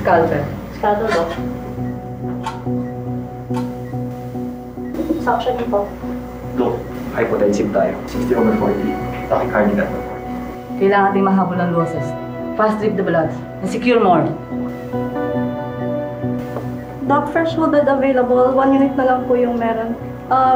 Scalpel. Scalpel ba? Suction po. Look, hypotensive tayo. 60/40. Tachycardia at 40. Kailangan natin mahabol ang losses. Fast drip the blood and secure more. Doc, fresh bed available. 1 unit na lang po yung meron.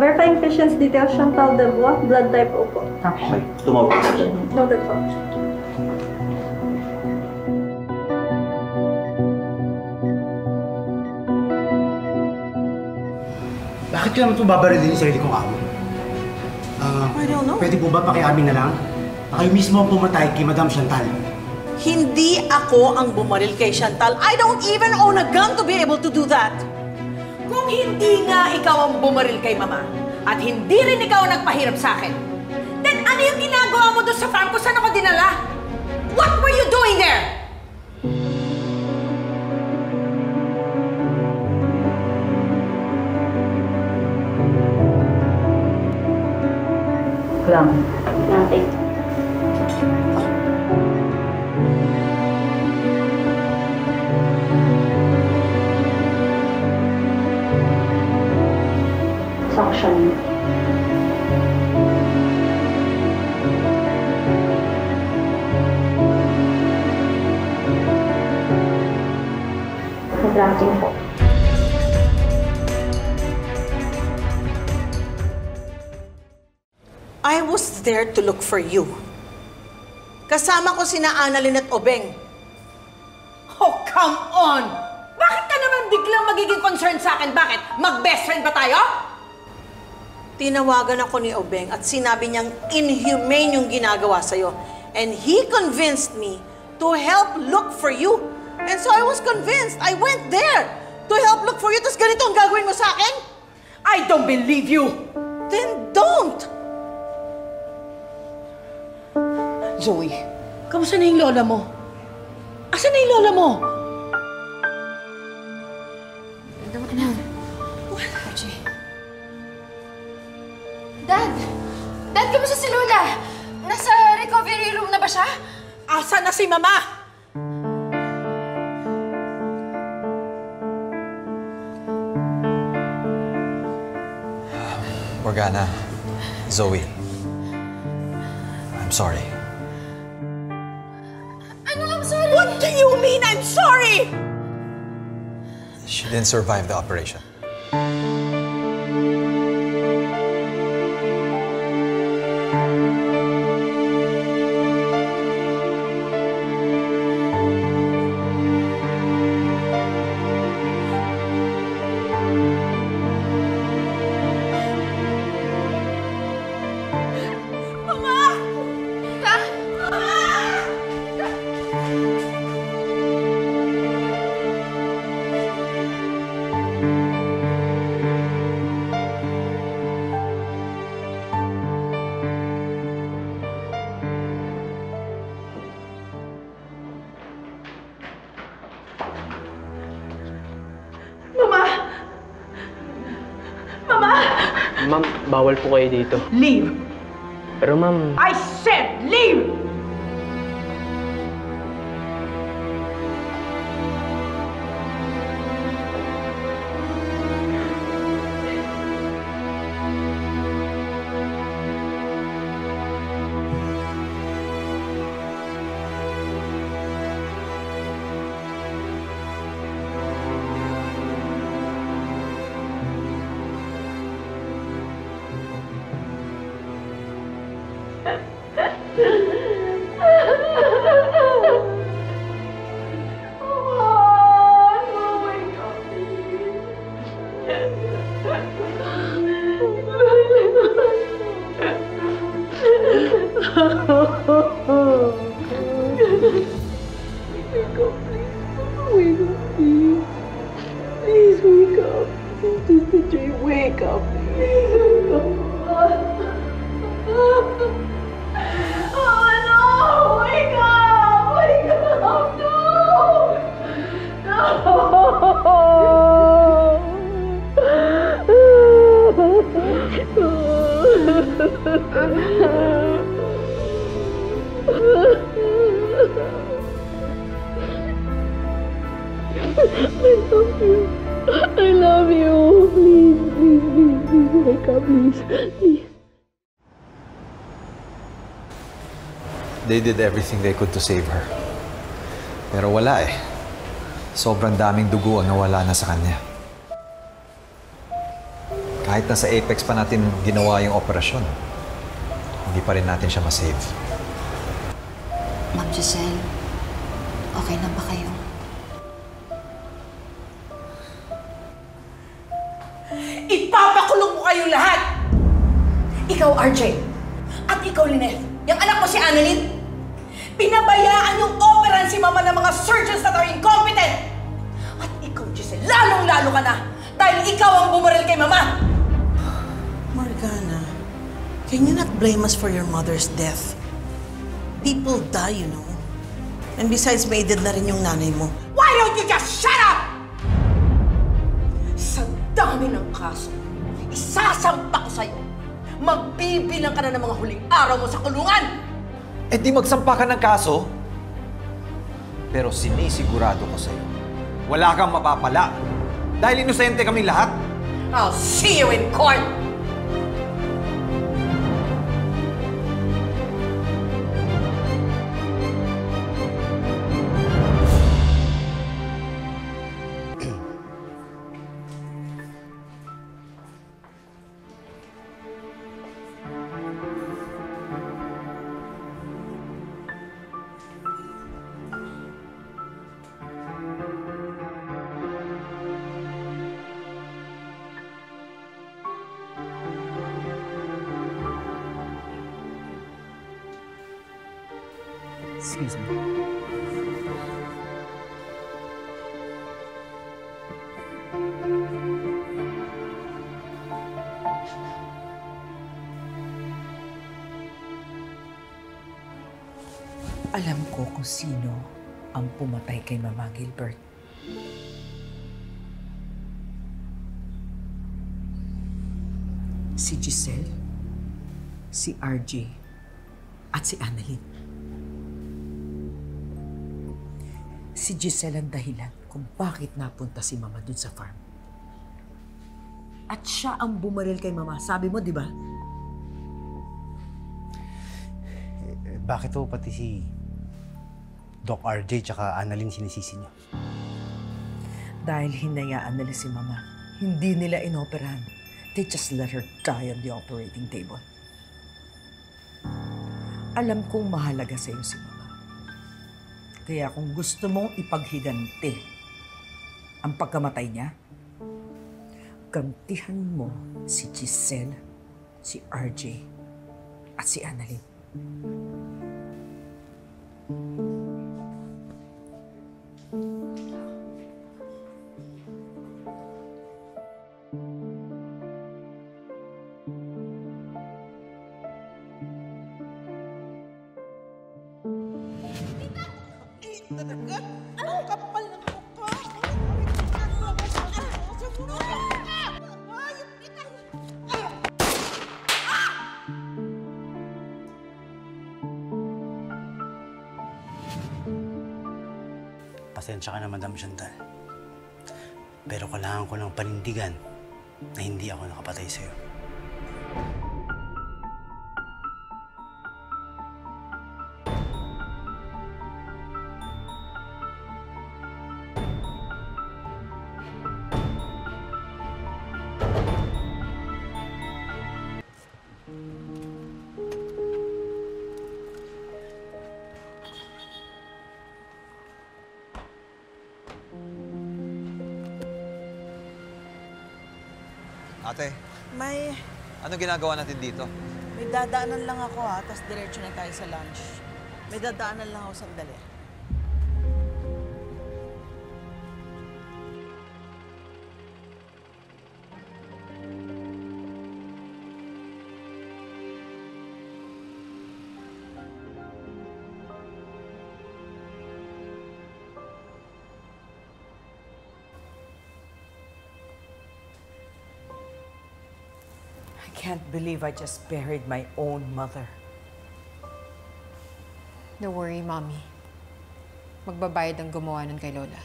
Verifying patient's details, Chantal Debois, blood type O po. Okay, tumawag ka dyan. Noted po. Bakit ko naman ito babarilin yung sarili kong amo? I don't know. Pwede po ba pakiamin na lang? Kayo mismo ang pumatay kay Madam Chantal. Hindi ako ang bumaril kay Chantal. I don't even own a gun to be able to do that. Kung hindi nga ikaw ang bumaril kay Mama, at hindi rin ikaw ang nagpahirap sa akin, then ano yung ginagawa mo doon sa farm kung saan ako dinala? What were you doing there? Lang. Nothing. Suction. Contracting po. I was there to look for you. Kasama ko sina Annalyn at Obeng. Oh, come on! Bakit ka naman biglang magiging concerned sa akin? Bakit? Mag-best friend ba tayo? Tinawagan ako ni Obeng at sinabi niyang inhumane yung ginagawa sa'yo. And he convinced me to help look for you. And so I was convinced. I went there to help look for you. Tapos ganito ang gagawin mo sa akin? I don't believe you! Then don't! Zoe, kamusta na yung lola mo? Asan na yung lola mo? Dad! Dad, kamusta si Lola? Nasa recovery room na ba siya? Asan na si Mama? Morgana, Zoe, I'm sorry. Ano, I'm sorry? What do you mean I'm sorry? She didn't survive the operation. Ma'am, bawal po kayo dito. Leave! Pero ma'am... I said leave! I love you. Please, please, please, please, wake up, please. Please. They did everything they could to save her. Pero wala eh. Sobrang daming dugo ang nawala na sa kanya. Kahit nasa Apex pa natin ginawa yung operasyon, hindi pa rin natin siya masave. Ma'am Giselle, okay na ba kayo? Ipapakulong mo kayo lahat! Ikaw, RJ. At ikaw, Lynette. Yung anak mo si Annalyn. Pinabayaan yung operan si Mama ng mga surgeons that are incompetent! At ikaw, Giselle, lalong-lalo ka na! Dahil ikaw ang bumaril kay Mama! Morgana, can you not blame us for your mother's death? People die, you know. And besides, may edad na rin yung nanay mo. Why don't you just shut up? Sa dami ng kaso, isasampa ko sa'yo. Magbibilang ka na ng mga huling araw mo sa kulungan! Eh di magsampa ka ng kaso. Pero sinisigurado ko sa'yo, wala kang mapapala. Dahil inosente kami lahat. I'll see you in court! Excuse me. Alam ko kung sino ang pumatay kay Mama Gilbert. Si Giselle, si RJ, at si Annalyn. Si Giselle ang dahilan kung bakit napunta si Mama dun sa farm. At siya ang bumaril kay Mama. Sabi mo, di ba? Bakit po pati si Doc RJ tsaka Annalyn sinisisi niyo? Dahil hinayaan nila si Mama. Hindi nila inoperahan. They just let her die on the operating table. Alam kong mahalaga sa'yo si Mama. Kaya kung gusto mong ipaghiganti ang pagkamatay niya, gantihan mo si Giselle, si RJ, at si Annalyn. Talaga? Ang kapal ng mukha. Pasensya ka na, Madam Chantal. Pero kailangan ko ng panindigan na hindi ako nakapatay sa'yo. Ate, May anong ginagawa natin dito? dadaanan lang ako tapos diretso na tayo sa lunch. May dadaanan lang ako sandali. I can't believe I just buried my own mother. Don't worry, Mommy. Magbabayad ang gumawa nun kay Lola.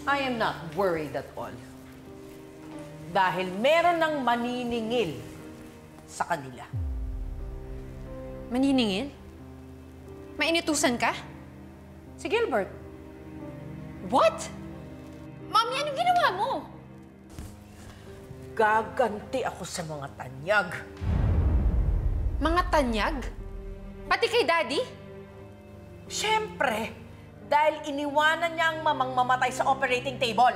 I am not worried at all. Dahil meron ng maniningil sa kanila. Maniningil? May inutusan ka? Si Gilbert. What? Mami, anong ginawa mo? Gaganti ako sa mga tanyag. Mga tanyag? Pati kay Daddy? Siyempre, dahil iniwanan niya ang mamang mamatay sa operating table.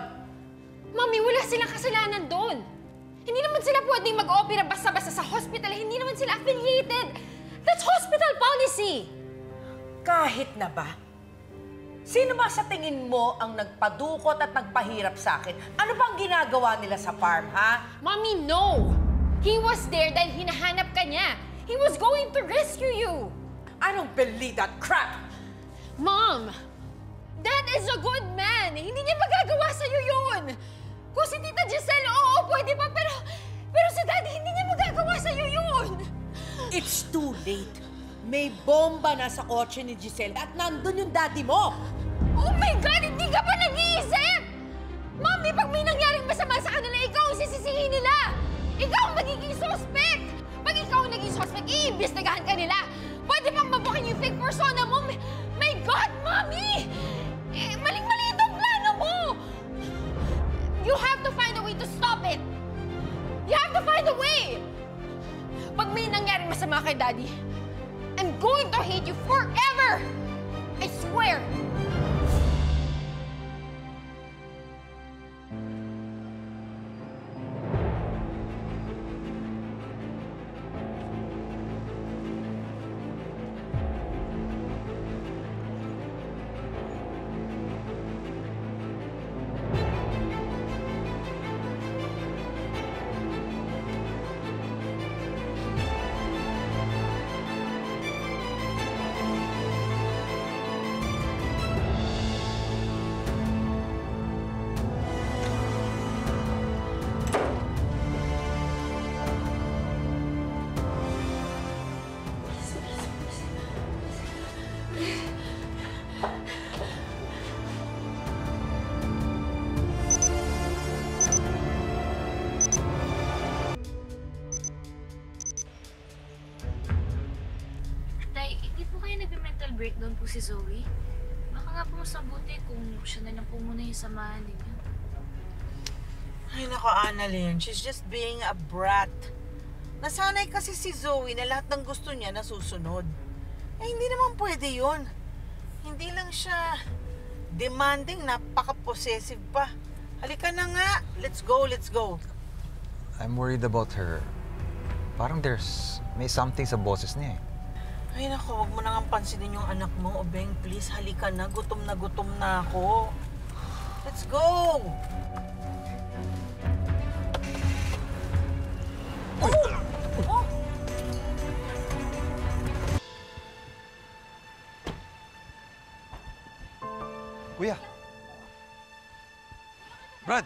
Mami, wala silang kasalanan doon. Hindi naman sila pwedeng mag-opera basta-basta sa hospital. Hindi naman sila affiliated. That's hospital policy. Kahit na ba? Sino ba sa tingin mo ang nagpadukot at nagpahirap sa akin? Ano bang ginagawa nila sa farm, ha? Mommy, no! He was there dahil hinahanap ka niya. He was going to rescue you. I don't believe that crap! Mom! Dad is a good man. Hindi niya magagawa sa'yo yun. Kung si Tita Giselle, oo, pwede pa. Pero si Daddy, hindi niya magagawa sa'yo yun. It's too late. May bomba na sa kotse ni Giselle at nandun yung daddy mo. Oh my God! Hindi ka pa nag-iisip! Mommy, pag may nangyaring masama sa kanila, ikaw ang sisisihin nila! Ikaw ang magiging suspect! Pag ikaw ang naging suspect, iimbestigahan ka nila! Pwede pang mabukin yung fake persona mo! My God, Mommy! Maling-mali itong plano mo! You have to find a way to stop it! You have to find a way! Pag may nangyaring masama kay Daddy, I'm going to hate you forever! I swear! breakdown po si Zoe. Baka nga po mas mabuti kung siya na lang po muna yung samahan ninyo. Ay nako, Annalyn, she's just being a brat. Nasanay kasi si Zoe na lahat ng gusto niya nasusunod. Eh hindi naman pwede yun. Hindi lang siya demanding, napaka-possessive pa. Halika na nga, let's go, let's go. I'm worried about her. Parang may something sa boses niya eh. Ay nako, wag mo nang pansinin yung anak mo. Obeng, please, halika na. Gutom na ako. Let's go! Oh! Kuya! Brad!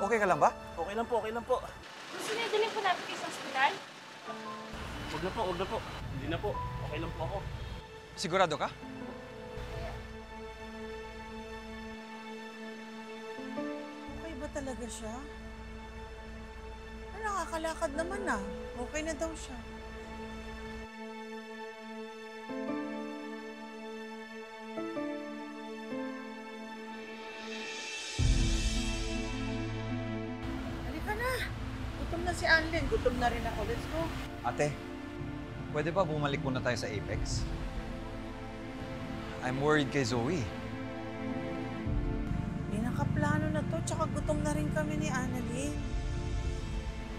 Okay ka lang ba? Okay lang po, okay lang po. Gusto niyo dalhin po natin kayo sa ospital? Huwag na po. Hindi na po. Okay lang po ako. Sigurado ka? Okay ba talaga siya? Nakakalakad naman ah. Okay na daw siya. Halika na. Gutom na si Annalyn. Gutom na rin ako. Let's go. Ate, pwede ba bumalik muna tayo sa Apex? I'm worried kay Zoe. May nakaplano na to. Tsaka gutom na rin kami ni Annalyn.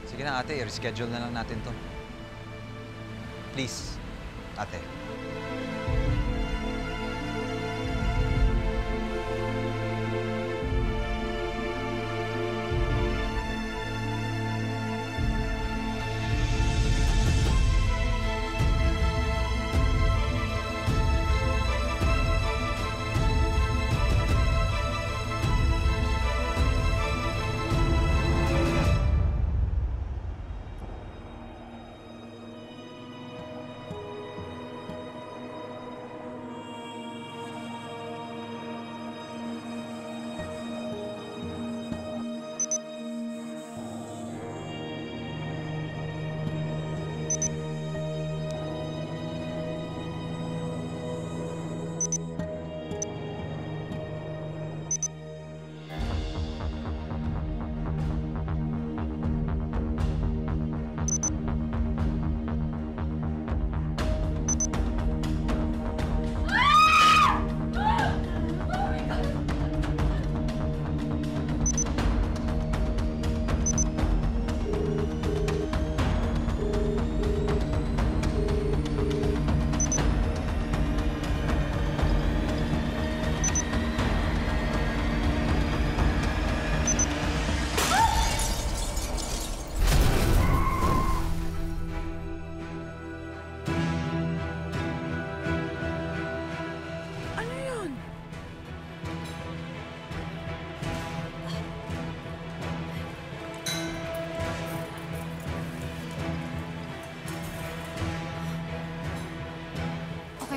Sige na ate, i-reschedule na lang natin to. Please, ate.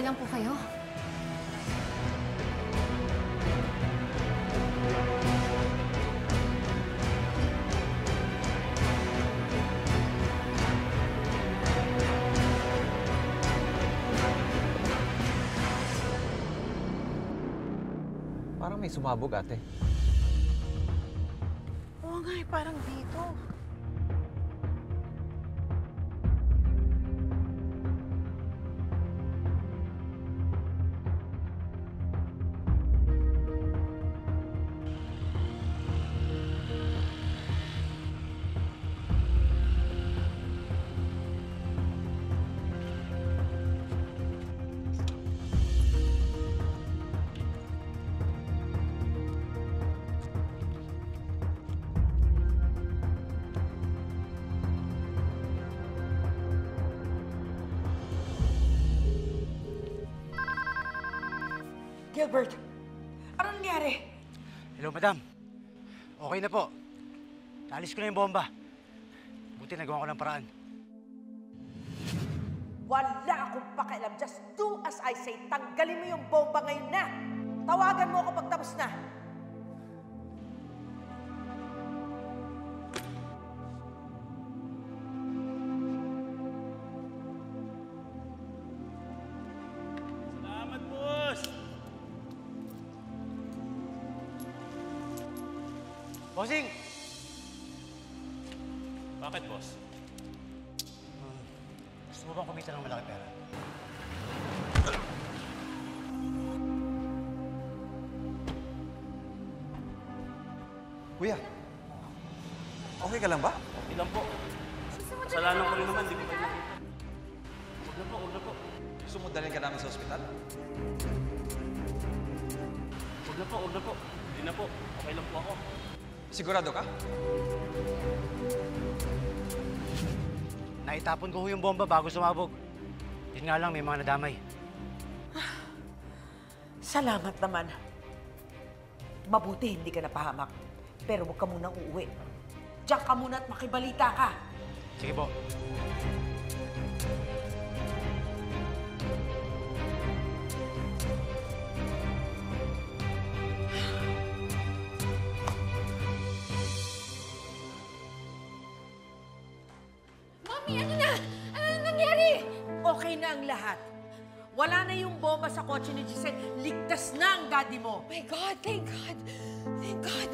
lang po kayo? Parang may sumabog, ate. Oo nga, parang dito. Gilbert, ano nangyari? Hello, madam. Okay na po. Naalis ko na yung bomba. Buti nagawa ko ng paraan. Wala akong pakialam. Just do as I say. Tanggalin mo yung bomba ngayon na. Tawagan mo ako pag tapos na. Salamat, boss! Bossing! Bakit, boss? Gusto mo bang kumita ng malaki pera? Kuya, okay ka lang ba? Okay lang po. Kasalanan ko rin naman, di ko kayo nakita. Huwag na po. Gusto mo dalhin ka namin sa ospital? Huwag na po. Hindi na po. Okay lang po ako. Sigurado ka? Naitapon ko yung bomba bago sumabog. Yun nga lang, may mga nadamay. Salamat naman. Mabuti hindi ka napahamak. Pero huwag ka munang uuwi. Diyan ka muna at makibalita ka. Sige po. Mami, ano na? Ano na nangyari? Okay na ang lahat. Wala na yung bomba sa kotse ni Giselle. Ligtas na ang daddy mo. My God, thank God. Thank God.